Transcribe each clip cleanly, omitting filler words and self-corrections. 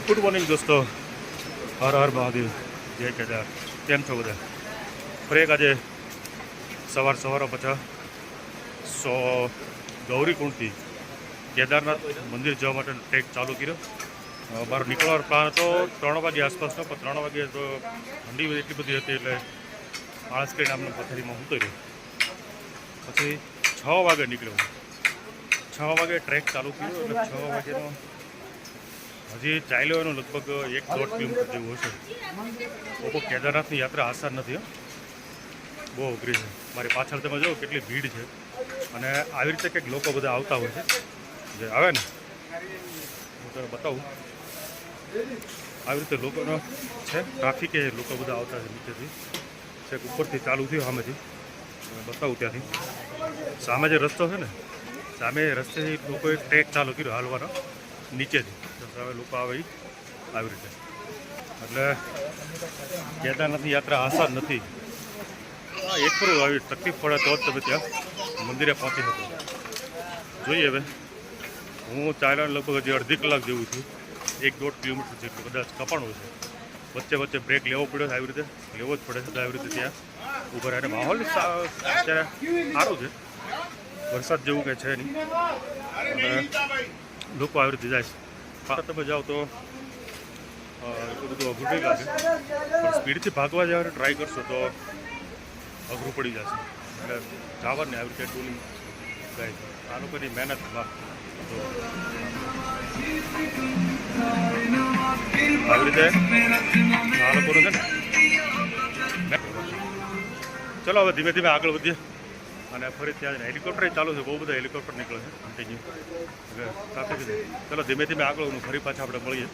Good morning દોસ્તો, હર હર મહાદેવ, જય કેદાર. કેમ છો બધા? ફરી એક આજે સવાર પાછા ગૌરીકુંડથી કેદારનાથ મંદિર જવા માટે ટ્રેક ચાલુ કર્યો. મારો નીકળવાનો પ્લાન હતો 3 વાગે આસપાસનો, પણ 3 વાગે તો ઠંડી એટલી બધી હતી એટલે આળસ કરીને આમને પથારીમાં ઊતો રહ્યો. પછી 6 વાગે નીકળ્યો. 6 વાગે ટ્રેક ચાલુ કર્યો એટલે 6 વાગ્યાનો હજી ચાલ્યો એનો લગભગ 1-1.5 કિલોમીટર જેવું હશે. લોકો કેદારનાથની યાત્રા આસાન નથી, બહુ અઘરી છે. મારી પાછળ તમે જુઓ કેટલી ભીડ છે, અને આવી રીતે કંઈક લોકો બધા આવતા હોય છે. જે આવે ને હું તમને બતાવું, આવી રીતે લોકોનો છે ટ્રાફિક, એ લોકો બધા આવતા છે નીચેથી, છેક ઉપરથી ચાલુ થયું સામેથી બતાવું. ત્યાંથી સામે જે રસ્તો છે ને, સામે રસ્તેથી લોકોએ ટ્રેક ચાલુ કર્યો હાલવાનો નીચેથી. હવે લોકો આવે આવી રીતે. એટલે કેદારનાથની યાત્રા આસાન નથી. એક પર આવી તકલીફ પડે તો જ તમે ત્યાં મંદિરે પહોંચી શકો. જોઈએ હવે, હું ચાલ્યાને લગભગ હજી અડધી કલાક જેવું છું. 1-1.5 કિલોમીટર જેટલું કદાચ કપાણું છે. વચ્ચે બ્રેક લેવો પડ્યો છે, આવી રીતે લેવો જ પડે છે. આવી રીતે ત્યાં ઊભા રહે. માહોલ અત્યારે સારું છે, વરસાદ જેવું કંઈ છે નહીં, અને લોકો આવી રીતે જાય છે. તમે જાઓ તો એટલું બધું અઘરું નહીં લાગે, પણ સ્પીડથી ભાગવા જવાનું ટ્રાય કરશો તો અઘરું પડી જશે. એટલે જવાને આવી રીતે ટૂલિંગ જાય છે. આ લોકોની મહેનત આવી રીતે આ લોકોનું છે ને. ચલો હવે ધીમે ધીમે આગળ વધીએ. અને ફરી ત્યાં હેલિકોપ્ટર ચાલુ છે, બહુ બધા હેલિકોપ્ટર નીકળે છે કન્ટિન્યુ. એટલે ટ્રાફિક છે. ચલો ધીમે ધીમે આગળ ફરી પાછા આપણે મળીએ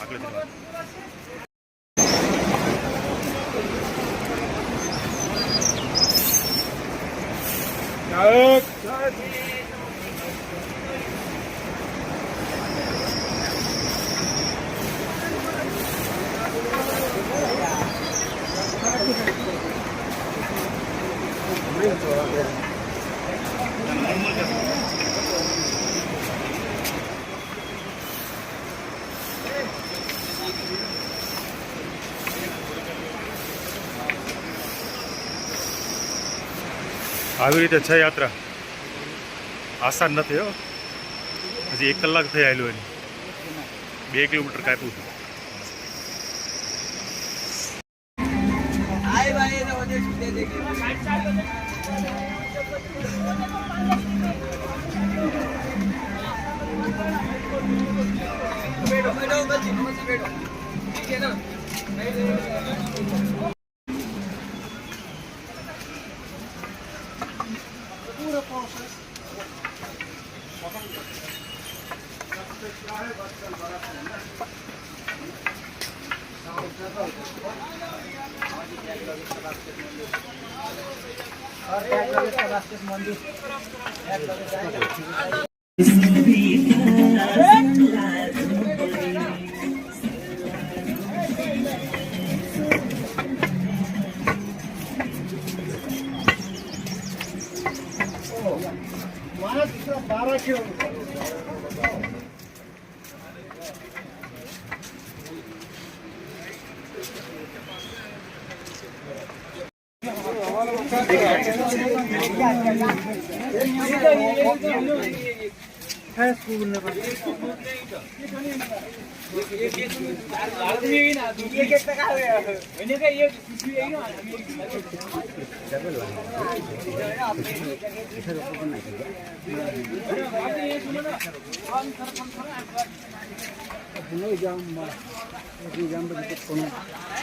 આગળ ધીમે. આવી રીતે છે યાત્રા, આસાન નથી હો. હજી 1 કલાક થઈ આવેલું એની, 2 કિલોમીટર કાપ્યું છે.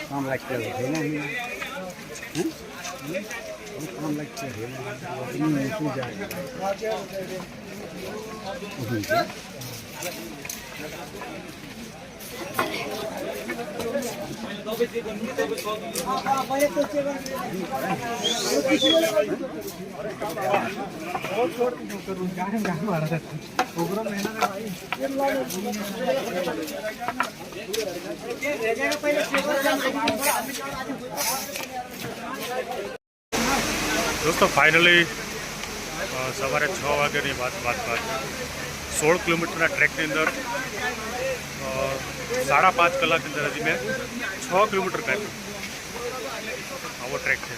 काम लगते है ना, काम लगते हैं दोस्तों फाइनली सवारे 6 वाग्यानी बात 16 કિલોમીટરના ટ્રેકની અંદર 5.5 કલાકની અંદર હજી મેં 6 કિલોમીટર કાપ્યું. આવો ટ્રેક છે.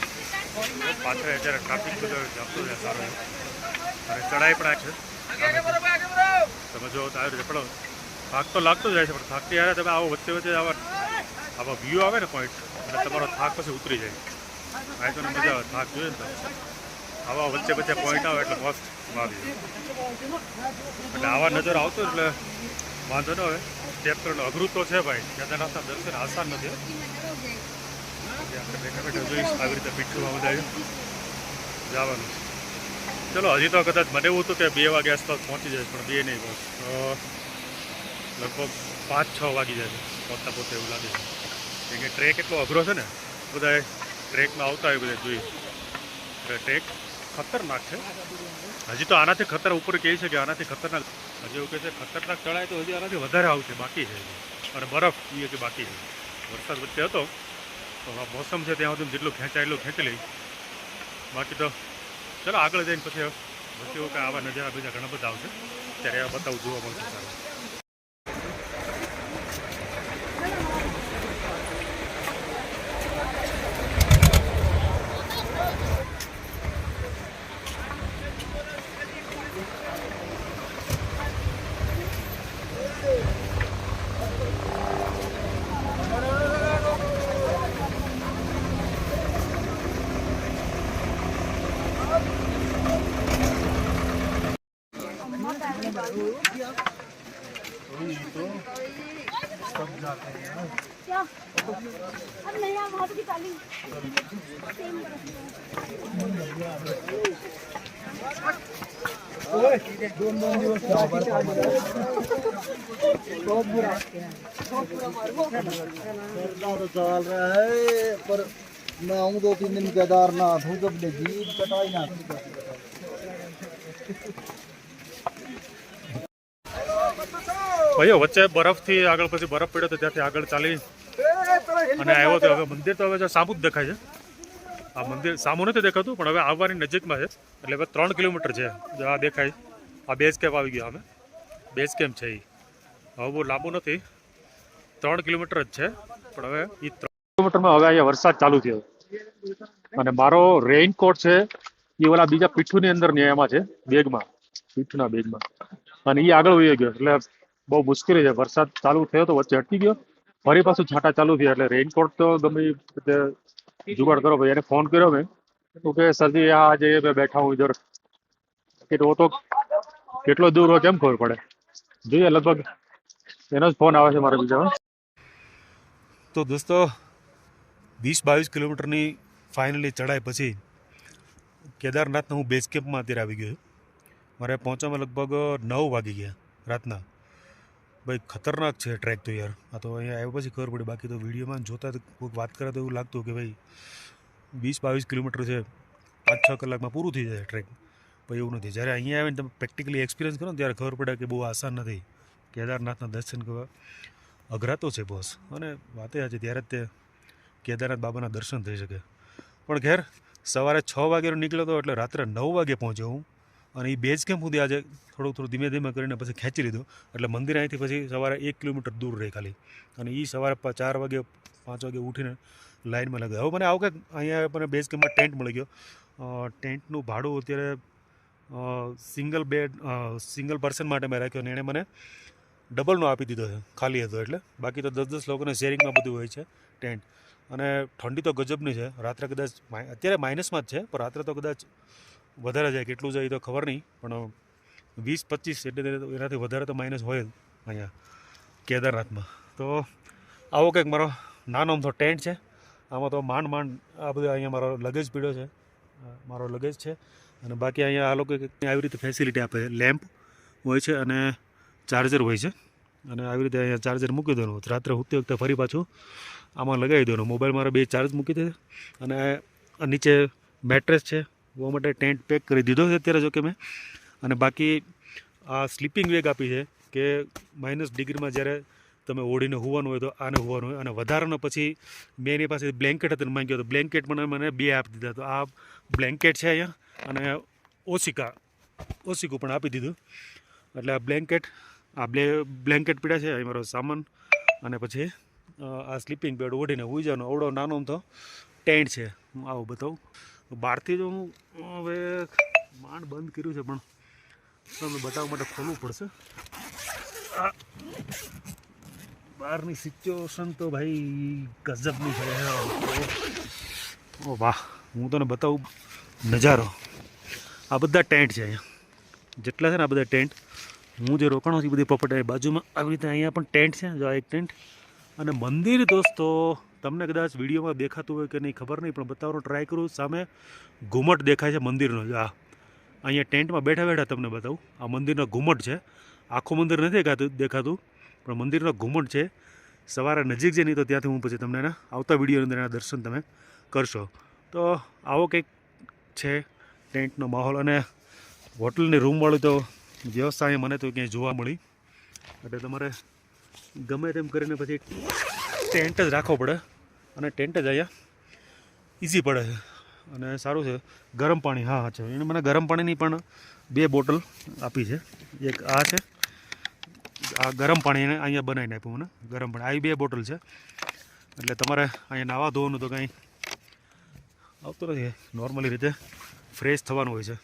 પાછળ અત્યારે ટ્રાફિક બધો જતો જાય સારો એવો, અને ચડાઈ પણ આ છે. તમે જો તો આવી રીતે પણ થાક તો લાગતો જાય છે, પણ થાકથી યારે તમે આવો વચ્ચે વચ્ચે આવા વ્યૂ આવે ને પોઈન્ટ, એટલે તમારો થાક પછી ઉતરી જાય. આ તો મજા આવે, થાક જોઈએ ને આવા વચ્ચે વચ્ચે પોઈન્ટ આવે એટલે મસ્ત આવી જાય. એટલે આવા નજર આવતો એટલે વાંધો ન આવે. સ્ટેપ કરવાનું અઘરું તો છે ભાઈ, કેદારનાથના દર્શન આસાન નથી. આપણે બેઠા બેઠા જોઈશ આવી રીતે પીઠુમાં બધા જવાનું. ચલો, હજી તો કદાચ મને એવું હતું કે 2 વાગે આસપાસ પહોંચી જાય, પણ 2 નહીં પહોંચ, લગભગ 5-6 વાગી જાય છે પહોંચતા પોતે એવું લાગે છે. કેમ કે ટ્રેક એટલો અઘરો છે ને, બધા ટ્રેકમાં આવતા હોય બધા જોઈએ, એટલે ટ્રેક ખતરનાક છે. હજી તો આનાથી ખતર ઉપર કહે છે કે આનાથી ખતરનાક, હજી એવું કહે છે ખતરનાક ચડાય તો હજી આનાથી વધારે આવશે, બાકી છે. અને બરફ એ કે બાકી છે. વરસાદ વચ્ચે હતો તો મોસમ છે ત્યાં સુધી જેટલું ખેંચાય એટલું ખેંચી લઈ. બાકી તો ચલો આગળ જઈને પછી વચ્ચે એવું કે આવા નજારા બીજા ઘણા બધા આવશે, ત્યારે આ બતાવું જોવા મળશે સારું. क्या अब नहीं आप हाथ की ताली तो चल रहा है, पर मैं आऊँ 2-3 दिन केदारनाथ हूँ, जब जीप कटाई ना ભાઈઓ વચ્ચે બરફથી આગળ પછી બરફ પડ્યો તો ત્યાંથી આગળ ચાલી અને આવ્યો તો હવે મંદિર તો હવે સામું જ દેખાય છે. આ મંદિર સામું નથી દેખાતું, પણ હવે આવવાની નજીકમાં છે. એટલે હવે 3 કિલોમીટર છે. જો આ દેખાય, આ બેઝ કેમ્પ આવી ગયો. અમે બેઝ કેમ્પ છે એ હવે બહુ લાંબુ નથી, 3 કિલોમીટર જ છે. પણ હવે એ 3 કિલોમીટરમાં હવે અહીંયા વરસાદ ચાલુ થયો, અને મારો રેઇનકોટ છે એ ઓલા બીજા પીઠુની અંદર ને એમાં છે, બેગમાં, પીઠના બેગમાં, અને એ આગળ વહી ગયો. એટલે બહુ મુશ્કેલી છે. વરસાદ ચાલુ થયો તો વચ્ચે અટકી ગયો, ફરી પાછું છાંટા ચાલુ થયા. એટલે રેઇનકોટ તો ગમે जुगाड़ करो भाई, फोन करो मैं तो के सर जी यहाँ आ जाइए, मैं बैठा हूँ इधर, कि वो तो કેટલો દૂર હોય કેમ ખબર પડે. જોઈએ લગભગ એનો જ ફોન આવે છે મારા બીજા. તો દોસ્તો 20-22 કિલોમીટરની ફાઇનલી ચડાઈ પછી કેદારનાથના હું બેઝ કેમ્પમાં અત્યારે આવી ગયો. મારે પહોંચવામાં લગભગ 9 વાગી ગયા રાતના. ભાઈ ખતરનાક છે ટ્રેક તો યાર. આ તો અહીંયા આવ્યા પછી ખબર પડી, બાકી તો વિડીયોમાં જોતા કોઈક વાત કરે તો એવું લાગતું કે ભાઈ 20-22 કિલોમીટર છે, 5-6 કલાકમાં પૂરું થઈ જાય ટ્રેક. ભાઈ એવું નથી. જ્યારે અહીંયા આવીને તમે પ્રેક્ટિકલી એક્સપિરિયન્સ કરો ને ત્યારે ખબર પડે કે બહુ આસાન નથી. કેદારનાથના દર્શન કરવા અઘરા તો છે બોસ, અને વાતે આજે ત્યારે જ તે કેદારનાથ બાબાના દર્શન થઈ શકે. પણ ખેર સવારે 6 વાગ્યાનો નીકળ્યો હતો, એટલે રાત્રે 9 વાગે પહોંચ્યો હું. અને એ બેઝ કેમ્પ સુધી આજે થોડું ધીમે ધીમે કરીને પછી ખેંચી લીધું. એટલે મંદિર અહીંથી પછી સવારે 1 કિલોમીટર દૂર રહે ખાલી. અને એ સવારે 4 વાગે 5 વાગે ઉઠીને લાઇનમાં લગાવ્યો. હવે મને આવું કંઈક અહીંયા મને બેઝ કેમ્પમાં ટેન્ટ મળી ગયો. ટેન્ટનું ભાડું અત્યારે સિંગલ બેડ સિંગલ પર્સન માટે મેં રાખ્યો, અને એણે મને ડબલનો આપી દીધો છે, ખાલી હતો એટલે. બાકી તો 10-10 લોકોને શેરિંગમાં બધું હોય છે ટેન્ટ. અને ઠંડી તો ગજબની છે. રાત્રે કદાચ અત્યારે માઇનસમાં જ છે, પણ રાત્રે તો કદાચ વધારે જાય, કેટલું જાય તો ખબર નહીં, પણ 20-25 એટલે એનાથી વધારે તો માઇનસ હોય જ અહીંયા કેદારનાથમાં. તો આવો કંઈક મારો નાનો અમથો ટેન્ટ છે. આમાં તો માંડ આ બધું અહીંયા મારો લગેજ પીડ્યો છે, મારો લગેજ છે. અને બાકી અહીંયા આ લોકો આવી રીતે ફેસિલિટી આપે છે, લેમ્પ હોય છે અને ચાર્જર હોય છે. અને આવી રીતે અહીંયા ચાર્જર મૂકી દેવાનું, રાત્રે સૂતી વખતે ફરી પાછું આમાં લગાવી દેવાનું. મોબાઈલ મારા 2 ચાર્જ મૂકી દે. અને નીચે મેટ્રેસ છે, वो માટે ટેન્ટ પેક કરી દીધો છે અત્યારે જો કે મેં. અને બાકી આ સ્લીપિંગ બેગ આપી છે કે -ડિગ્રીમાં જ્યારે તમે ઓઢીને હોવાનું હોય તો આને હોવાનું હોય. અને વધારાનો પછી મેં એની પાસે બ્લેન્કેટ હતું માંગ્યો, તો બ્લેન્કેટ મને 2 આપી દીધા. તો આ બ્લેન્કેટ છે અહીંયા, અને ઓશિકું પણ આપી દીધું. એટલે આ બ્લેન્કેટ પીડ્યા છે, અહીં મારો સામાન, અને પછી આ સ્લીપિંગ બેડ ઓઢીને હોઈ જવાનો. અવડો નાનો તો ટેન્ટ છે. હું આવું બતાવું. બહારથી જો હું હવે માંડ બંધ કર્યું છે, પણ તમને બતાવવા માટે ખોલવું પડશે. બહારની સિચ્યુએશન તો ભાઈ ગજબની છે. ઓ વાહ, હું તને બતાવું નજારો. આ બધા ટેન્ટ છે અહીંયા, જેટલા છે ને આ બધા ટેન્ટ. હું જે રોકાણો છું એ બધી પ્રોપર્ટી બાજુમાં આવી રીતે અહીંયા પણ ટેન્ટ છે. જો આ એક ટેન્ટ. અને મંદિર દોસ્તો તમને કદાચ વિડીયોમાં દેખાતું હોય કે નહીં ખબર નહીં, પણ બતાવવાનો ટ્રાય કરું. સામે ઘુમટ દેખાય છે મંદિરનો. આ અહીંયા ટેન્ટમાં બેઠા બેઠા તમને બતાવું. આ મંદિરનો ઘુમટ છે. આખું મંદિર નથી દેખાતું, પણ મંદિરનો ઘુમટ છે. સવારે નજીક છે નહીં તો ત્યાંથી હું પછી તમને એના આવતા વિડીયોની અંદર એના દર્શન તમે કરશો. તો આવો કંઈક છે ટેન્ટનો માહોલ. અને હોટલની રૂમવાળું તો વ્યવસ્થા અહીં મને તો ક્યાંય જોવા મળી. એટલે તમારે ગમે તેમ કરીને પછી ટેન્ટ જ રાખવો પડે, અને ટેન્ટ જ અહીંયા ઇઝી પડે છે. અને સારું છે. ગરમ પાણી, હા છે, એને મને ગરમ પાણીની પણ 2 બોટલ આપી છે. એક આ છે, આ ગરમ પાણી એને અહીંયા બનાવીને આપ્યું મને. ગરમ પાણી આવી 2 બોટલ છે. એટલે તમારે અહીંયા નાવા ધોવાનું તો કાંઈ આવતું નથી, નોર્મલી રીતે ફ્રેશ થવાનું હોય છે.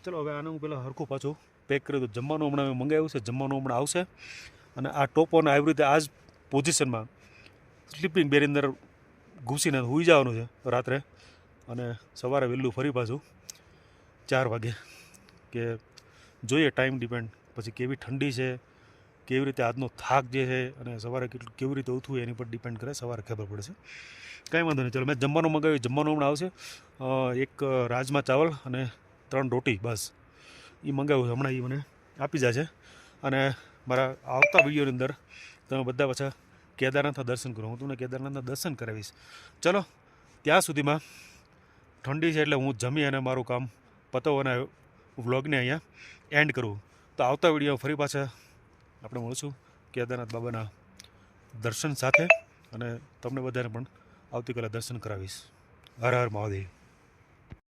ચલો હવે આને હું પહેલાં હરખું પાછું પેક કરી દઉં. જમવાનું હમણાં મેં મંગાવ્યું છે, જમવાનું હમણાં આવશે. અને આ ટોપોને આવી રીતે આ જ પોઝિશનમાં સ્લીપિંગ બેડ અંદર ઘૂસીને સૂઈ જવાનું છે રાત્રે. અને સવારે વહેલું ફરી પાછું 4 વાગે, કે જોઈએ ટાઈમ ડિપેન્ડ પછી કેવી ઠંડી છે, કેવી રીતે આજનો થાક જે છે, અને સવારે કેવી રીતે ઉઠવું એની પર ડિપેન્ડ કરે. સવારે ખબર પડશે. કાંઈ વાંધો નહીં. ચલો મેં જમવાનું મંગાવ્યું, જમવાનું હમણાં આવશે. એક રાજમા ચાવલ અને 3 રોટી, બસ એ મંગાવ્યું છે. હમણાં એ મને આપી જશે. અને મારા આવતા વિડીયોની અંદર તમે બધા પાછા કેદારનાથના દર્શન કરો. હું તમને કેદારનાથના દર્શન કરાવીશ. ચલો ત્યાં સુધીમાં ઠંડી છે એટલે હું જમી અને મારું કામ પતાવું અને વ્લોગને અહીંયા એન્ડ કરું. તો આવતા વિડીયો ફરી પાછા આપણે મળશું કેદારનાથ બાબાના દર્શન સાથે, અને તમને બધાને પણ આવતીકાલે દર્શન કરાવીશ. હર હર મહાદેવ.